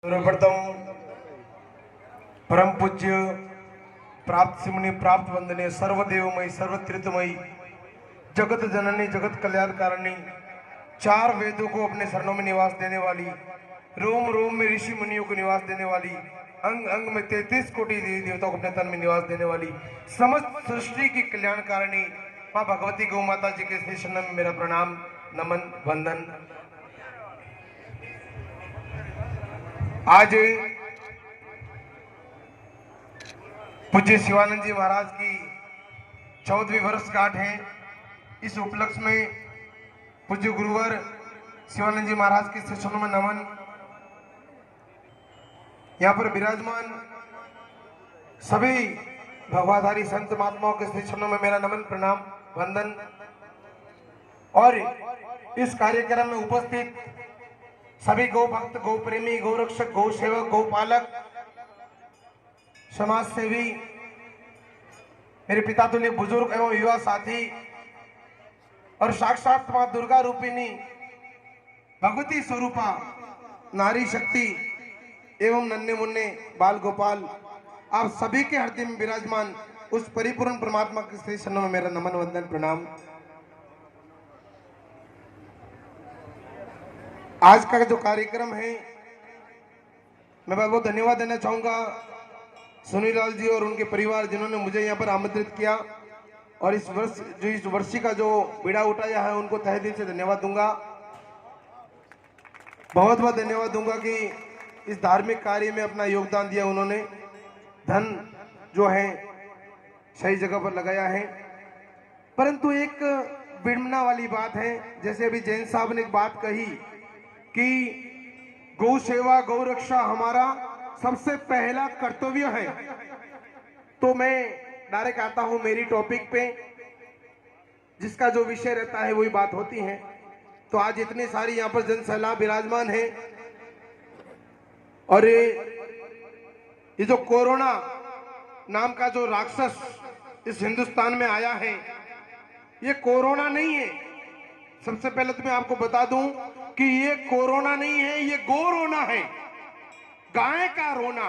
सर्वप्रथम परम पूज्य प्राप्त सिमनी प्राप्त वंदनीय सर्वदेवमयी सर्वतीर्थमयी जगत जननी जगत कल्याणकारिणी चार वेदों को अपने शरणों में निवास देने वाली, रोम रोम में ऋषि मुनियों को निवास देने वाली, अंग अंग में 33 कोटि देवी देवताओं को अपने तन में निवास देने वाली, समस्त सृष्टि की कल्याणकारिणी माँ भगवती गौ माता जी के श्री चरणों में मेरा प्रणाम नमन वंदन। आज पूज्य शिवानंद जी महाराज की 14वीं वर्षगांठ है। इस उपलक्ष्य में पूज्य गुरुवर शिवानंद जी महाराज के चरणों में नमन। यहाँ पर विराजमान सभी भगवाधारी संत महात्माओं के चरणों में मेरा नमन प्रणाम वंदन। और इस कार्यक्रम में उपस्थित सभी गौ भक्त, गौ प्रेमी, गौ रक्षक, गौ सेवक, गौ पालक, समाज सेवी, मेरे पिता तुल्य बुजुर्ग एवं युवा साथी और साक्षात मां दुर्गा रूपिणी भगवती स्वरूपा नारी शक्ति एवं नन्हे मुन्ने बाल गोपाल, आप सभी के हृदय में विराजमान उस परिपूर्ण परमात्मा के श्री चरणों में मेरा नमन वंदन प्रणाम। आज का जो कार्यक्रम है, मैं बहुत धन्यवाद देना चाहूंगा सुनील लाल जी और उनके परिवार जिन्होंने मुझे यहाँ पर आमंत्रित किया और इस वर्षी का जो बीड़ा उठाया है उनको तहे दिल से धन्यवाद दूंगा। बहुत बहुत धन्यवाद दूंगा कि इस धार्मिक कार्य में अपना योगदान दिया उन्होंने, धन जो है सही जगह पर लगाया है। परंतु एक विडंबना वाली बात है, जैसे अभी जैन साहब ने एक बात कही कि गौ सेवा गौ रक्षा हमारा सबसे पहला कर्तव्य है, तो मैं डायरेक्ट आता हूं मेरी टॉपिक पे, जिसका जो विषय रहता है वही बात होती है। तो आज इतनी सारी यहाँ पर जनसैलाब विराजमान है और ये जो कोरोना नाम का जो राक्षस इस हिंदुस्तान में आया है, ये कोरोना नहीं है। सबसे पहले तो मैं आपको बता दूं कि ये कोरोना नहीं है, ये गो रोना है, गाय का रोना।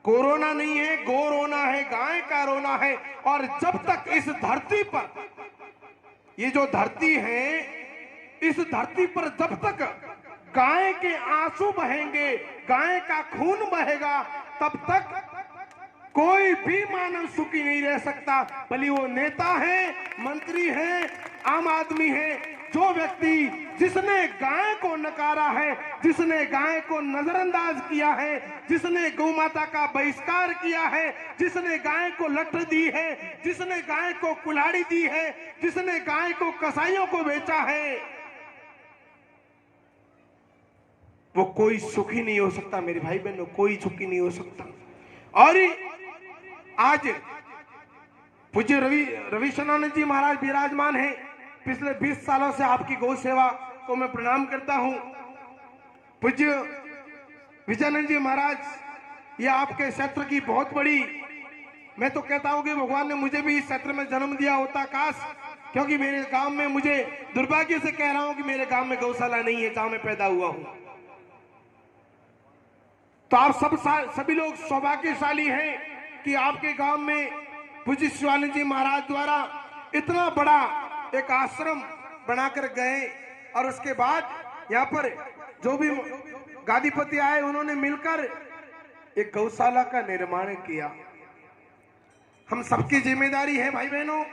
कोरोना नहीं है, गो रोना है, गाय का रोना है। और जब तक इस धरती पर, ये जो धरती है, इस धरती पर जब तक गाय के आंसू बहेंगे, गाय का खून बहेगा, तब तक कोई भी मानव सुखी नहीं रह सकता। भले वो नेता है, मंत्री है, आम आदमी है। जो व्यक्ति जिसने गाय को नकारा है, जिसने गाय को नजरअंदाज किया है, जिसने गौ माता का बहिष्कार किया है, जिसने गाय को लठ दी है, जिसने गाय को कुल्हाड़ी दी है, जिसने गाय को कसाईयों को बेचा है, वो कोई सुखी नहीं हो सकता। मेरे भाई बहनों, कोई सुखी नहीं हो सकता। और आज पूज्य रविशनानंद जी महाराज विराजमान है। पिछले 20 सालों से आपकी गौ सेवा को मैं प्रणाम करता हूं। पूज्य विजयानंद जी महाराज, ये आपके क्षेत्र की बहुत बड़ी, मैं तो कहता हूं कि भगवान ने मुझे भी इस क्षेत्र में जन्म दिया होता काश, क्योंकि मेरे गांव में, मुझे दुर्भाग्य से कह रहा हूं कि मेरे गांव में गौशाला नहीं है जहां मैं पैदा हुआ हूं। तो आप सभी लोग सौभाग्यशाली हैं कि आपके गांव में पूज्य शिवानंद जी महाराज द्वारा इतना बड़ा एक आश्रम बनाकर गए और उसके बाद यहाँ पर जो भी गादीपति आए उन्होंने मिलकर एक गौशाला का निर्माण किया। हम सबकी जिम्मेदारी है भाई बहनों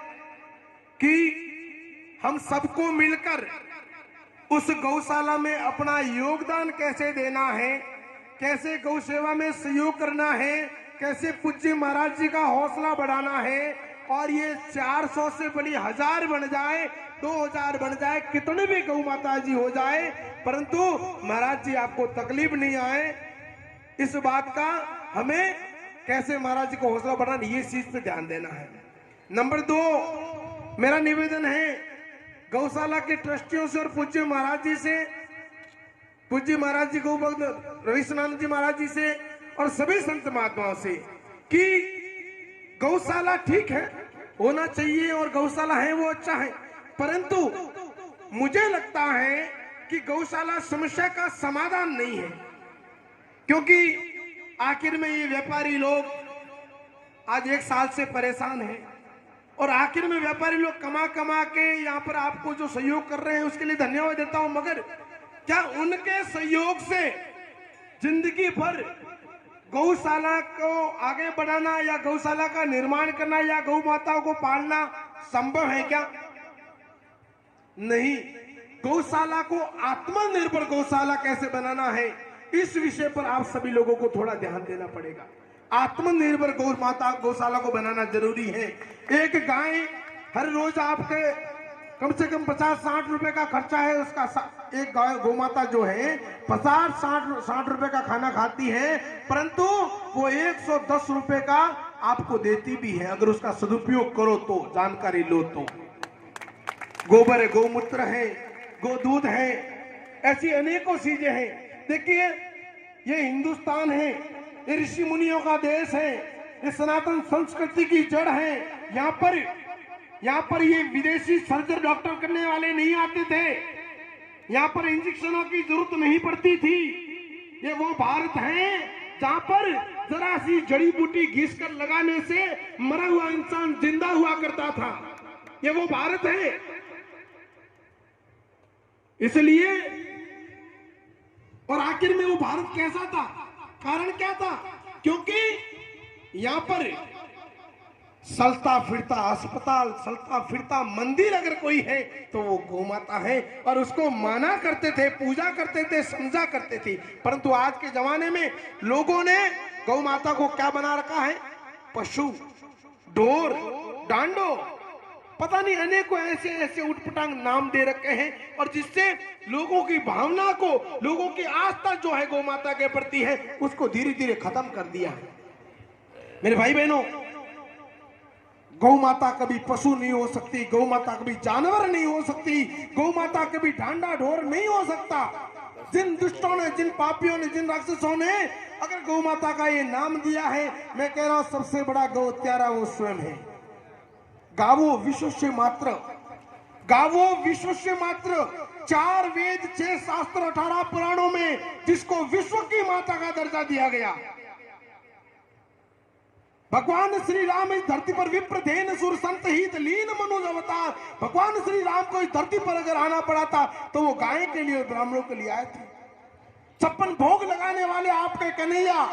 कि हम सबको मिलकर उस गौशाला में अपना योगदान कैसे देना है, कैसे गौ सेवा में सहयोग करना है, कैसे पूज्य महाराज जी का हौसला बढ़ाना है। और ये 400 से बड़ी 1000 बन जाए, 2000 बन जाए, कितने भी गौ माता जी हो जाए, परंतु महाराज जी आपको तकलीफ नहीं आए, इस बात का हमें कैसे महाराज जी को हौसला बढ़ाना, ये चीज पे ध्यान देना है। नंबर 2, मेरा निवेदन है गौशाला के ट्रस्टियों से और पूज्य महाराज जी से, पूज्य महाराज जी गौ भक्त रविशनानंद जी महाराज जी से और सभी संत महात्माओं से कि गौशाला ठीक है, होना चाहिए और गौशाला है वो अच्छा है, परंतु मुझे लगता है कि गौशाला समस्या का समाधान नहीं है। क्योंकि आखिर में ये व्यापारी लोग आज 1 साल से परेशान हैं और आखिर में व्यापारी लोग कमा कमा के यहाँ पर आपको जो सहयोग कर रहे हैं उसके लिए धन्यवाद देता हूं, मगर क्या उनके सहयोग से जिंदगी भर गौशाला को आगे बढ़ाना या गौशाला का निर्माण करना या गौ माताओं को पालना संभव है क्या? नहीं। गौशाला को आत्मनिर्भर गौशाला कैसे बनाना है, इस विषय पर आप सभी लोगों को थोड़ा ध्यान देना पड़ेगा। आत्मनिर्भर गौ माता गौशाला को बनाना जरूरी है। एक गाय हर रोज आपके कम से कम 50-60 रुपए का खर्चा है उसका। एक गाय गौ माता जो है 50-60 रुपए का खाना खाती है, परंतु वो 110 रुपए का आपको देती भी है अगर उसका सदुपयोग करो तो, जानकारी लो तो। गोबर है, गौमूत्र है, गोदूध है, ऐसी अनेकों चीजें हैं। देखिए ये हिंदुस्तान है, ये ऋषि मुनियों का देश है, ये सनातन संस्कृति की जड़ है। यहाँ पर ये विदेशी सर्जन डॉक्टर करने वाले नहीं आते थे, यहाँ पर इंजेक्शनों की जरूरत नहीं पड़ती थी। ये वो भारत है जहाँ पर जरा सी जड़ी बूटी घिस कर लगाने से मरा हुआ इंसान जिंदा हुआ करता था। ये वो भारत है। इसलिए और आखिर में वो भारत कैसा था, कारण क्या था? क्योंकि यहाँ पर चलता फिरता अस्पताल, चलता फिरता मंदिर अगर कोई है तो वो गौ माता है, और उसको माना करते थे, पूजा करते थे, समझा करते थे। परंतु आज के जमाने में लोगों ने गौ माता को क्या बना रखा है? पशु, ढोर, डांडो, पता नहीं अनेकों ऐसे ऐसे उटपटांग नाम दे रखे हैं, और जिससे लोगों की भावना को, लोगों की आस्था जो है गौ माता के प्रति है, उसको धीरे धीरे खत्म कर दिया है। मेरे भाई बहनों, गौ माता कभी पशु नहीं हो सकती, गौ माता कभी जानवर नहीं हो सकती, गौ माता कभी डांडा ढोर नहीं हो सकता। जिन दुष्टों ने, जिन पापियों ने, जिन राक्षसों ने अगर गौ माता का ये नाम दिया है, मैं कह रहा हूं सबसे बड़ा गौ हत्यारा वो स्वयं है। गावो विश्वस्य मात्र, गावो विश्वस्य मात्र, 4 वेद, 6 शास्त्र, 18 पुराणों में जिसको विश्व की माता का दर्जा दिया गया। भगवान श्री राम इस धरती पर विप्र धेन सुर संत हित लीन मनुज अवतार। भगवान श्री राम को इस धरती पर अगर आना पड़ा था तो वो गाय के लिए, ब्राह्मणों के लिए आए थे। 56 भोग लगाने वाले आपके कन्हैया,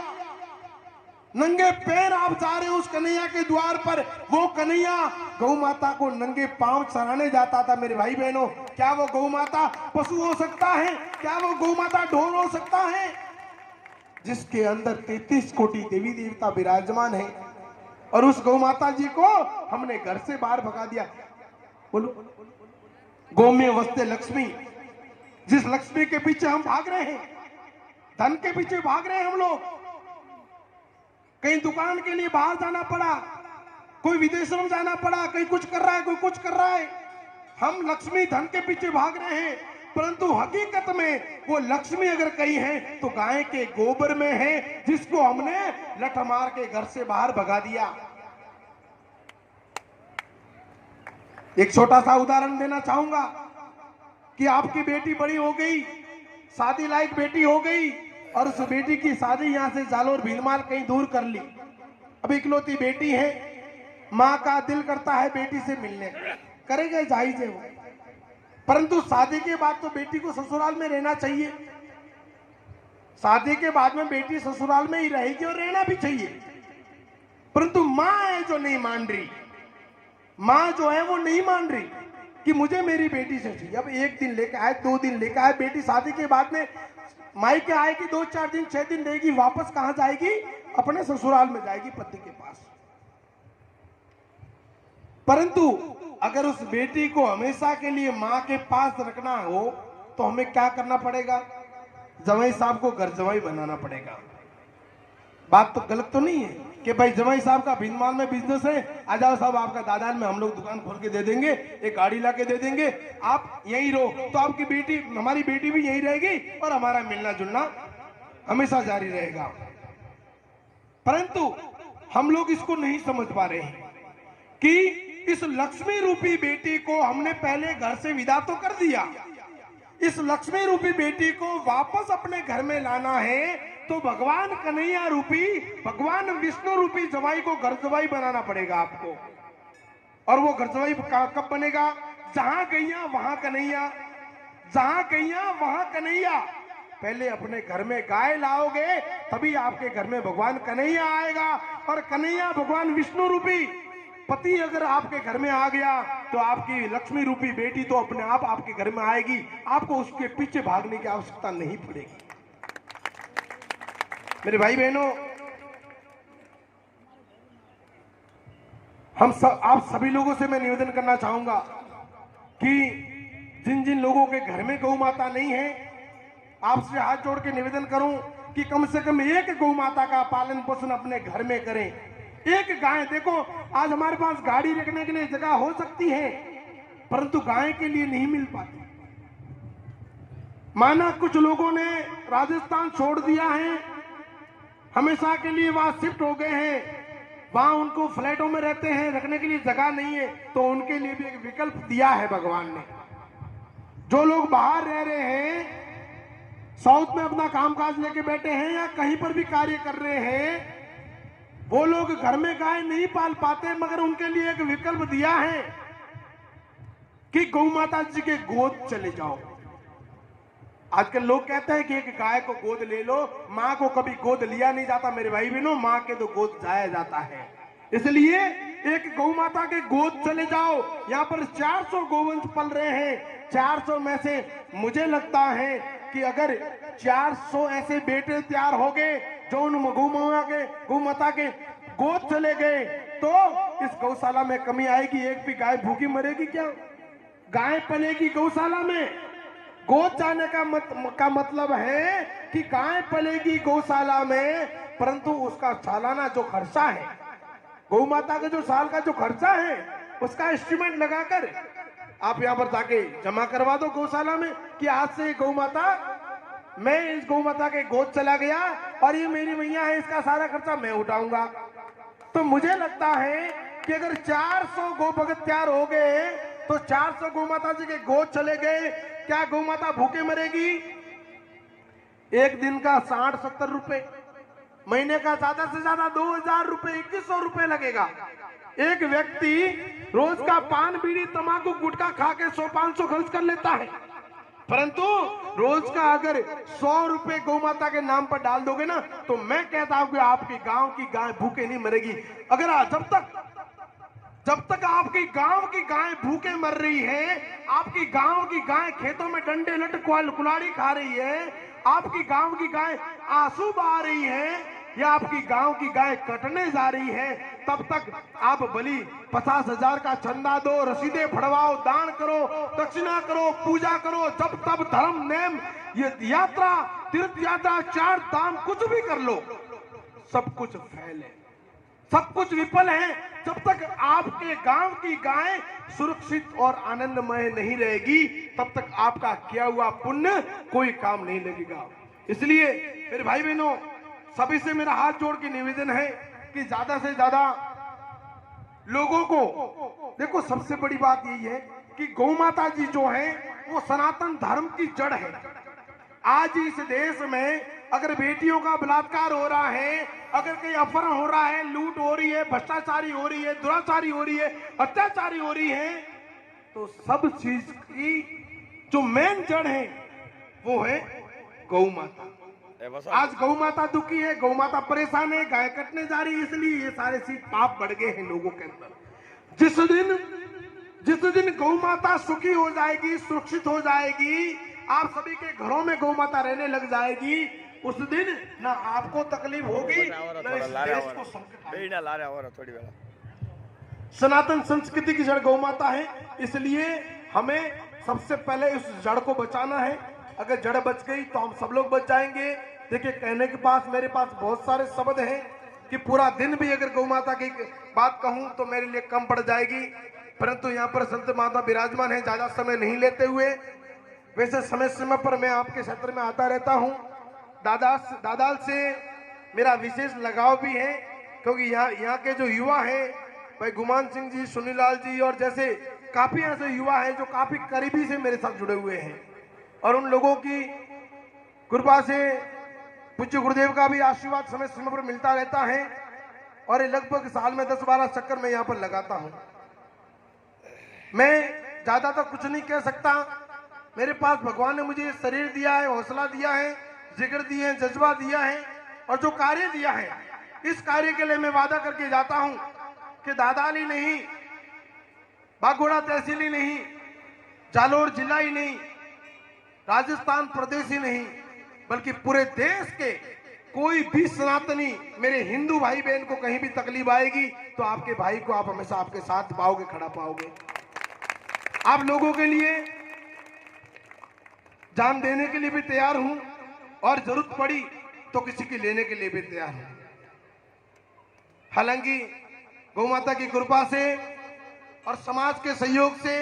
नंगे पैर आप जा रहे हो उस कन्हैया के द्वार पर, वो कन्हैया गौ माता को नंगे पांव चढ़ाने जाता था। मेरे भाई बहनों, क्या वो गौ माता पशु हो सकता है? क्या वो गौ माता ढोर हो सकता है? जिसके अंदर 33 कोटि देवी देवता विराजमान है, और उस गौ माता जी को हमने घर से बाहर भगा दिया। बोलो, गौ में वसते लक्ष्मी, जिस लक्ष्मी के पीछे हम भाग रहे हैं, धन के पीछे भाग रहे हैं हम लोग। कहीं दुकान के लिए बाहर जाना पड़ा, कोई विदेशों में जाना पड़ा, कहीं कुछ कर रहा है, कोई कुछ कर रहा है, हम लक्ष्मी धन के पीछे भाग रहे हैं। परंतु हकीकत में वो लक्ष्मी अगर कहीं है तो गाय के गोबर में है, जिसको हमने लठ मार के घर से बाहर भगा दिया। एक छोटा सा उदाहरण देना चाहूंगा कि आपकी बेटी बड़ी हो गई, शादी लायक बेटी हो गई, और उस बेटी की शादी यहां से जालोर भीलमाल कहीं दूर कर ली। अब इकलौती बेटी है, माँ का दिल करता है बेटी से मिलने, करेगा, जाहिर है वो। परंतु शादी के बाद तो बेटी को ससुराल में रहना चाहिए, शादी के बाद में बेटी ससुराल में ही रहेगी और रहना भी चाहिए। परंतु माँ है जो नहीं मान रही, माँ जो है वो नहीं मान रही कि मुझे मेरी बेटी से चाहिए। अब 1 दिन लेकर आए, 2 दिन लेकर आए, बेटी शादी के बाद में मायके आएगी, 2-4 दिन, 6 दिन रहेगी, वापस कहां जाएगी? अपने ससुराल में जाएगी, पति के पास। परंतु अगर उस बेटी को हमेशा के लिए माँ के पास रखना हो तो हमें क्या करना पड़ेगा? जमाई साहब को घर जमाई बनाना पड़ेगा। बात तो गलत तो नहीं है कि भाई जमाई साहब का भीलमाल में बिजनेस है, आ जाओ साहब आपका दादान में हम लोग दुकान खोल के दे देंगे, एक गाड़ी ला के दे देंगे, आप यहीं रहो, तो आपकी बेटी, हमारी बेटी भी यहीं रहेगी और हमारा मिलना जुलना हमेशा जारी रहेगा। परंतु हम लोग इसको नहीं समझ पा रहे हैं कि इस लक्ष्मी रूपी बेटी को हमने पहले घर से विदा तो कर दिया, इस लक्ष्मी रूपी बेटी को वापस अपने घर में लाना है तो भगवान कन्हैया रूपी, भगवान विष्णु रूपी जवाई को घर जवाई बनाना पड़ेगा आपको। और वो घर जवाई कब बनेगा? जहां गैया वहां कन्हैया, जहां गैया वहां कन्हैया। पहले अपने घर में गाय लाओगे तभी आपके घर में भगवान कन्हैया आएगा। और कन्हैया भगवान विष्णु रूपी पति अगर आपके घर में आ गया तो आपकी लक्ष्मी रूपी बेटी तो अपने आप आपके घर में आएगी, आपको उसके पीछे भागने की आवश्यकता नहीं पड़ेगी। मेरे भाई बहनों, आप सभी लोगों से मैं निवेदन करना चाहूंगा कि जिन जिन लोगों के घर में गौ माता नहीं है, आपसे हाथ जोड़ के निवेदन करूं कि कम से कम एक गौ माता का पालन पोषण अपने घर में करें। एक गाय, देखो आज हमारे पास गाड़ी रखने के लिए जगह हो सकती है परंतु गाय के लिए नहीं मिल पाती। माना कुछ लोगों ने राजस्थान छोड़ दिया है, हमेशा के लिए वहां शिफ्ट हो गए हैं, वहां उनको फ्लैटों में रहते हैं, रखने के लिए जगह नहीं है, तो उनके लिए भी एक विकल्प दिया है भगवान ने। जो लोग बाहर रह रहे हैं, साउथ में अपना कामकाज लेके बैठे हैं या कहीं पर भी कार्य कर रहे हैं, वो लोग घर में गाय नहीं पाल पाते, मगर उनके लिए एक विकल्प दिया है कि गौ माता जी के गोद चले जाओ। आजकल लोग कहते हैं कि एक गाय को गोद ले लो, मां को कभी गोद लिया नहीं जाता। मेरे भाई बहनों, मां के तो गोद जाया जाता है। इसलिए एक गौ माता के गोद चले जाओ। यहाँ पर 400 गोवंश पल रहे हैं। 400 में से मुझे लगता है कि अगर 400 ऐसे बेटे तैयार हो गए जो उन गौ माता के गोद चले गए तो इस गौशाला में कमी आएगी। एक भी गाय भूखी मरेगी क्या? गाय पलेगी गौशाला में। गोद जाने का मतलब है कि गाय पलेगी गौशाला में, परंतु उसका सालाना जो खर्चा है, गौ माता का जो साल का जो खर्चा है, उसका एस्टिमेट लगाकर आप यहाँ पर जाके जमा करवा दो गौशाला में कि आज से गौ माता, मैं इस गौ माता के गोद चला गया और ये मेरी मैया है, इसका सारा खर्चा मैं उठाऊंगा। तो मुझे लगता है कि अगर 400 गौ भगत तैयार हो गए तो 400 गौ माता जी के गोद चले गए, क्या गौ माता भूखे मरेगी? एक दिन का 60-70 रुपए, महीने का ज्यादा से ज्यादा 2000 रुपए, 2100 रुपए लगेगा। एक व्यक्ति रोज का पान बीड़ी तंबाकू गुटखा खा के 100-500 खर्च कर लेता है, परंतु रोज का अगर 100 रुपए गौ माता के नाम पर डाल दोगे ना, तो मैं कहता हूं कि आपकी गांव की गाय भूखे नहीं मरेगी। अगर जब तक आपकी गांव की गाय भूखे मर रही है, आपकी गांव की गाय खेतों में डंडे लट कुल्हाड़ी खा रही है, आपकी गांव की गाय आंसू बहा रही है या आपकी गांव की गाय कटने जा रही है, तब तक आप बलि 50,000 का चंदा दो, रसीदे फड़वाओ, दान करो, दक्षिणा करो, पूजा करो, जब तब धर्म नेम, ये यात्रा, तीर्थ यात्रा, 4 धाम कुछ भी कर लो, सब कुछ फैल है, सब कुछ विफल है। जब तक आपके गांव की गाय सुरक्षित और आनंदमय नहीं रहेगी, तब तक आपका किया हुआ पुण्य कोई काम नहीं लगेगा। इसलिए मेरे भाई बहनों, सभी से मेरा हाथ जोड़ के निवेदन है कि ज्यादा से ज्यादा लोगों को, देखो सबसे बड़ी बात यही है कि गौ माता जी जो है वो सनातन धर्म की जड़ है। आज इस देश में अगर बेटियों का बलात्कार हो रहा है, अगर कहीं अपहरण हो रहा है, लूट हो रही है, भ्रष्टाचारी हो रही है, दुराचारी हो रही है, अत्याचारी हो रही है, तो सब चीज की जो मेन जड़ है वो है गौ माता। आज गौ माता दुखी है, गौ माता परेशान है, गाय कटने जा रही है, इसलिए ये सारे चीज पाप बढ़ गए हैं लोगों के अंदर। जिस दिन गौ माता सुखी हो जाएगी, सुरक्षित हो जाएगी, आप सभी के घरों में गौ माता रहने लग जाएगी, उस दिन ना आपको तकलीफ होगी ना इस देश को संकट। सनातन संस्कृति की जड़ गौ माता है, इसलिए हमें सबसे पहले इस जड़ को बचाना है। अगर जड़ बच गई तो हम सब लोग बच जाएंगे। देखिए, कहने के पास मेरे पास बहुत सारे शब्द हैं कि पूरा दिन भी अगर गौ माता की बात कहूं तो मेरे लिए कम पड़ जाएगी, परंतु यहाँ पर संत माता विराजमान है, ज्यादा समय नहीं लेते हुए, वैसे समय समय पर मैं आपके क्षेत्र में आता रहता हूँ। दादा से मेरा विशेष लगाव भी है, क्योंकि यहाँ के जो युवा हैं, भाई गुमान सिंह जी, सुनीलाल जी और जैसे काफी ऐसे युवा हैं जो काफी करीबी से मेरे साथ जुड़े हुए हैं। और उन लोगों की कृपा से पूज्य गुरुदेव का भी आशीर्वाद समय समय पर मिलता रहता है। और ये लगभग साल में 10-12 चक्कर मैं यहाँ पर लगाता हूँ। मैं ज्यादा तो कुछ नहीं कह सकता। मेरे पास भगवान ने मुझे शरीर दिया है, हौसला दिया है, जिगर दिए हैं, जज्बा दिया है और जो कार्य दिया है, इस कार्य के लिए मैं वादा करके जाता हूं कि दादाली नहीं, बागोड़ा तहसील ही नहीं, जालोर जिला ही नहीं, राजस्थान प्रदेश ही नहीं, बल्कि पूरे देश के कोई भी सनातनी मेरे हिंदू भाई बहन को कहीं भी तकलीफ आएगी तो आपके भाई को आप हमेशा आपके साथ पाओगे, खड़ा पाओगे। आप लोगों के लिए जान देने के लिए भी तैयार हूं और जरूरत पड़ी तो किसी की लेने के लिए भी तैयार हूं। हालांकि गौ माता की कृपा से और समाज के सहयोग से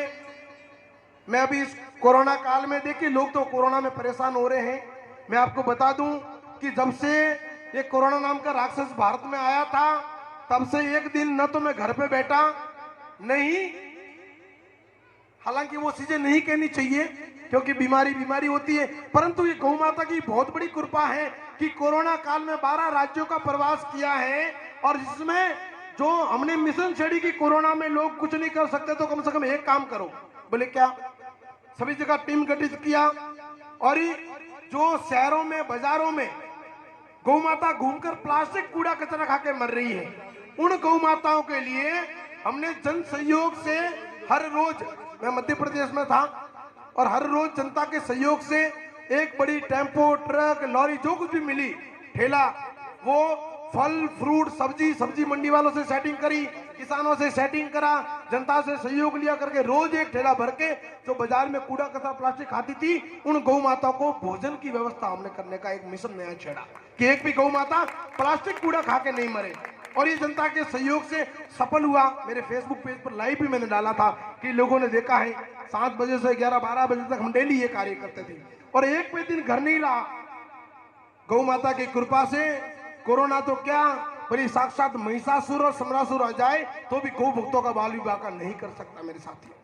मैं अभी इस कोरोना काल में, देखिए लोग तो कोरोना में परेशान हो रहे हैं। मैं आपको बता दूं कि जब से ये कोरोना नाम का राक्षस भारत में आया था, तब से एक दिन न तो मैं घर पे बैठा नहीं, हालांकि वो चीजें नहीं कहनी चाहिए क्योंकि बीमारी होती है, परंतु ये गौ माता की बहुत बड़ी कृपा है कि कोरोना काल में 12 राज्यों का प्रवास किया है और जिसमें जो हमने मिशन छड़ी की कोरोना में लोग कुछ नहीं कर सकते तो कम से कम एक काम करो। बोले क्या? सभी जगह टीम गठित किया और जो शहरों में, बाजारों में गौ माता घूमकर प्लास्टिक कूड़ा कचरा खा के मर रही है, उन गौ माताओं के लिए हमने जन सहयोग से हर रोज, मैं मध्य प्रदेश में था और हर रोज जनता के सहयोग से एक बड़ी टेम्पो, ट्रक, लॉरी जो कुछ भी मिली, ठेला, वो फल, फ्रूट, सब्जी मंडी वालों से सेटिंग करी, किसानों से सेटिंग करा, जनता से सहयोग लिया करके रोज एक ठेला भर के जो बाजार में कूड़ा कचरा प्लास्टिक खाती थी, उन गौ माता को भोजन की व्यवस्था हमने करने का एक मिशन नया छेड़ा कि एक भी गौ माता प्लास्टिक कूड़ा खा के नहीं मरे। और ये जनता के सहयोग से सफल हुआ। मेरे फेसबुक पेज पर लाइव भी मैंने डाला था कि लोगों ने देखा है 7 बजे से 11-12 बजे तक हम डेली ये कार्य करते थे और एक भी दिन घर नहीं रहा। गौ माता की कृपा से कोरोना तो क्या, बड़ी साक्षात महिषासुर और समरासुर आ जाए तो भी गौ भक्तों का बाल विवाह नहीं कर सकता मेरे साथियों।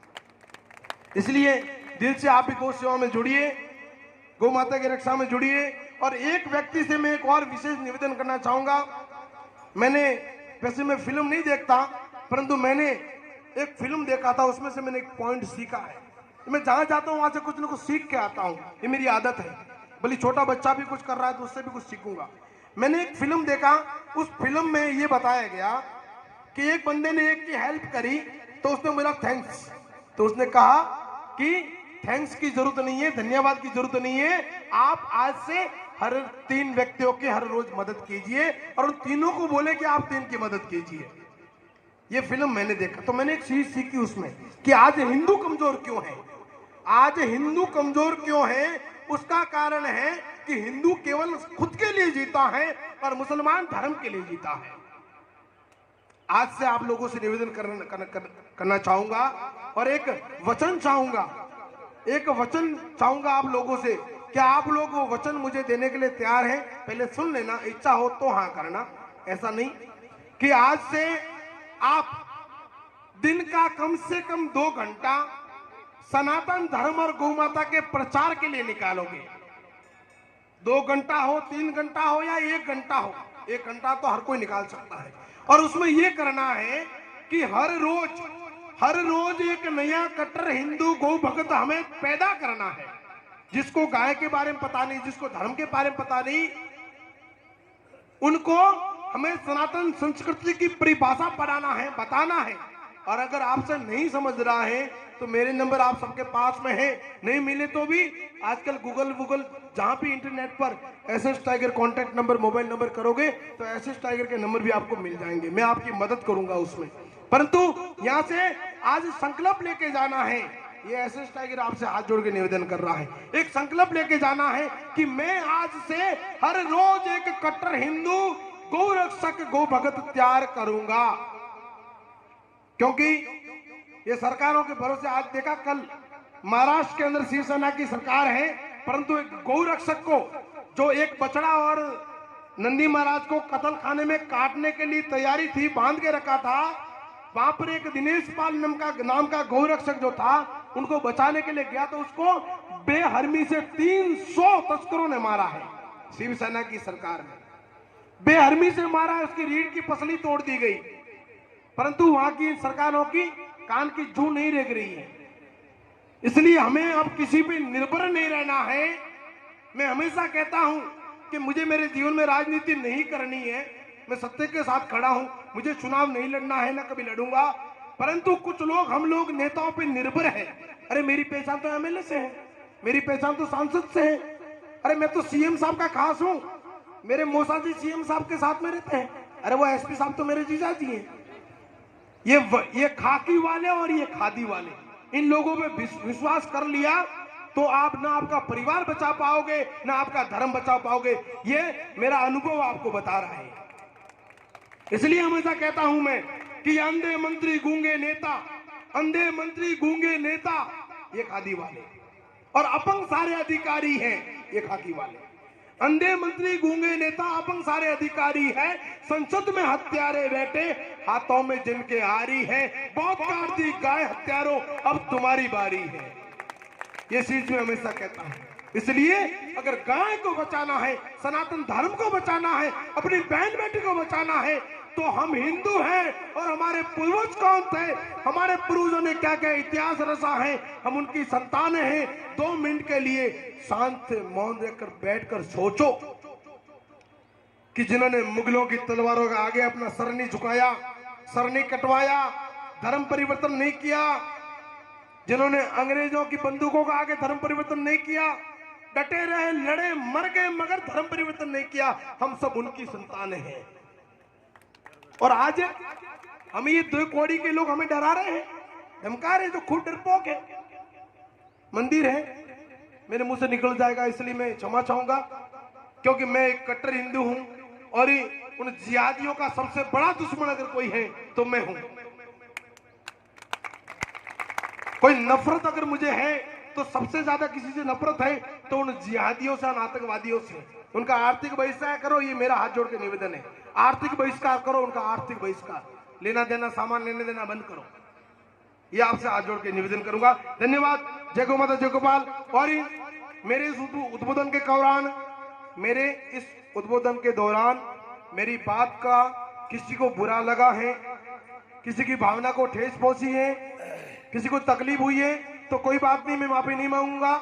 इसलिए दिल से आप भी गौ सेवा में जुड़िए, गौ माता की रक्षा में जुड़िए। और एक व्यक्ति से मैं एक और विशेष निवेदन करना चाहूंगा। मैंने, वैसे मैं फिल्म नहीं देखता, परंतु मैंने एक फिल्म देखा था, उसमें से मैंने एक पॉइंट सीखा है। मैं जहां जाता हूं वहां से कुछ न कुछ सीख के आता हूं, ये मेरी आदत है। भले छोटा बच्चा भी कुछ कर रहा है तो उससे भी कुछ सीखूंगा। मैंने एक फिल्म देखा, उस फिल्म में ये बताया गया कि एक बंदे ने एक की हेल्प करी तो उसने बोला थैंक्स, तो उसने कहा कि थैंक्स की जरूरत नहीं है, धन्यवाद की जरूरत नहीं है, आप आज से हर 3 व्यक्तियों की हर रोज मदद कीजिए और उन तीनों को बोले कि आप 3 की मदद कीजिए। ये फिल्म मैंने देखा तो मैंने एक चीज सीखी उसमें कि आज हिंदू कमजोर क्यों है। आज हिंदू कमजोर क्यों है, उसका कारण है कि हिंदू केवल खुद के लिए जीता है और मुसलमान धर्म के लिए जीता है। आज से आप लोगों से निवेदन करना चाहूंगा और एक वचन चाहूंगा आप लोगों से। क्या आप लोग वो वचन मुझे देने के लिए तैयार हैं? पहले सुन लेना, इच्छा हो तो हाँ करना, ऐसा नहीं कि आज से आप दिन का कम से कम 2 घंटा सनातन धर्म और गौ माता के प्रचार के लिए निकालोगे। 2 घंटा हो, 3 घंटा हो या 1 घंटा हो, 1 घंटा तो हर कोई निकाल सकता है। और उसमें यह करना है कि हर रोज एक नया कट्टर हिंदू गौ भक्त हमें पैदा करना है। जिसको गाय के बारे में पता नहीं, जिसको धर्म के बारे में पता नहीं, उनको हमें सनातन संस्कृति की परिभाषा पढ़ाना है, बताना है। और अगर आपसे नहीं समझ रहा है तो मेरे नंबर आप सबके पास में है, नहीं मिले तो भी आजकल गूगल जहां भी इंटरनेट पर SS tiger contact number, mobile number करोगे तो एसएस टाइगर के नंबर भी आपको मिल जाएंगे। मैं आपकी मदद करूंगा उसमें। परंतु यहां से आज संकल्प लेके जाना है, ये एसएस टाइगर आपसे हाथ जोड़ के निवेदन कर रहा है, एक संकल्प लेके जाना है कि मैं आज से हर रोज एक कट्टर हिंदू गौ रक्षक, गौ भगत तैयार करूंगा। क्योंकि ये सरकारों के भरोसे, आज देखा कल महाराष्ट्र के अंदर शिवसेना की सरकार है, परंतु एक गौ रक्षक को जो एक बछड़ा और नंदी महाराज को कत्ल खाने में काटने के लिए तैयारी थी, बांध के रखा था, वहां पर एक दिनेश पाल नाम का गौ रक्षक जो था उनको बचाने के लिए गया तो उसको बेहरमी से 300 तस्करों ने मारा है। शिवसेना की सरकार ने बेहरमी से मारा है, उसकी रीढ़ की पसली तोड़ दी गई, परंतु वहां की सरकारों की कान की जू नहीं रेंग रही है। इसलिए हमें अब किसी पे निर्भर नहीं रहना है। मैं हमेशा कहता हूं कि मुझे मेरे जीवन में राजनीति नहीं करनी है, मैं सत्य के साथ खड़ा हूं, मुझे चुनाव नहीं लड़ना है, ना कभी लड़ूंगा, परंतु कुछ लोग, हम लोग नेताओं पे निर्भर है। अरे मेरी पहचान तो एमएलए से है, मेरी पहचान तो सांसद से है, अरे मैं तो सीएम साहब का खास हूं, मेरे मौसा जी सीएम साहब के साथ में रहते हैं, अरे वो एसपी साहब तो मेरे जीजा जी हैं। ये खाकी वाले और ये खादी वाले, इन लोगों पे विश्वास कर लिया तो आप ना आपका परिवार बचा पाओगे, ना आपका धर्म बचा पाओगे। ये मेरा अनुभव आपको बता रहा है। इसलिए हमेशा कहता हूं मैं कि अंधे मंत्री गूंगे नेता, अंधे मंत्री गूंगे नेता ये खादी वाले, और अपंग सारे अधिकारी हैं ये खाकी वाले। अंधे मंत्री गूंगे नेता, अपंग सारे अधिकारी है, संसद में हत्यारे बैठे, हाथों में जिनके आरी है, बहुत काट दी गाय हत्यारों, अब तुम्हारी बारी है। ये चीज मैं हमेशा कहता हूं। इसलिए अगर गाय को बचाना है, सनातन धर्म को बचाना है, अपनी बहन बेटी को बचाना है, तो हम हिंदू हैं और हमारे पूर्वज कौन थे, हमारे पूर्वजों ने क्या क्या इतिहास रचा है, हम उनकी संतानें हैं। 2 मिनट के लिए शांत से मौन रहकर बैठकर सोचो कि जिन्होंने मुगलों की तलवारों के आगे अपना सर नहीं झुकाया, सर नहीं कटवाया, धर्म परिवर्तन नहीं किया, जिन्होंने अंग्रेजों की बंदूकों का आगे धर्म परिवर्तन नहीं किया, डटे रहे, लड़े, मर गए, मगर धर्म परिवर्तन नहीं किया, हम सब उनकी संतानें हैं। और आज हम ये 2 कौड़ी के लोग हमें डरा रहे हैं, धमका रहे हैं, जो खुद डरपोक है। मंदिर है, मेरे मुंह से निकल जाएगा इसलिए मैं क्षमा चाहूंगा, क्योंकि मैं एक कट्टर हिंदू हूं और उन जिहादियों का सबसे बड़ा दुश्मन अगर कोई है तो मैं हूं। कोई नफरत अगर मुझे है तो सबसे ज्यादा किसी से नफरत है तो उन जिहादियों से, उन आतंकवादियों से। उनका आर्थिक बहिष्कार करो, ये मेरा हाथ जोड़ के निवेदन है। आर्थिक बहिष्कार करो, उनका आर्थिक बहिष्कार, लेना देना, सामान लेने देना बंद करो, ये आपसे हाथ जोड़ के निवेदन करूंगा। धन्यवाद। जय गौ माता, जय गोपाल। और मेरे इस उद्बोधन के दौरान मेरी बात का किसी को बुरा लगा है, किसी की भावना को ठेस पहुंची है, किसी को तकलीफ हुई है, तो कोई बात नहीं, मैं माफी नहीं मांगूंगा,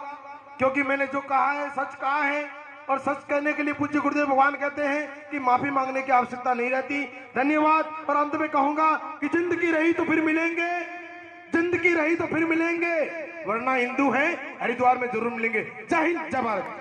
क्योंकि मैंने जो कहा है सच कहा है, और सच कहने के लिए पूज्य गुरुदेव भगवान कहते हैं कि माफी मांगने की आवश्यकता नहीं रहती। धन्यवाद। और अंत में कहूंगा कि जिंदगी रही तो फिर मिलेंगे, जिंदगी रही तो फिर मिलेंगे, वरना हिंदू हैं, हरिद्वार में जरूर मिलेंगे। जय हिंद, जय भारत।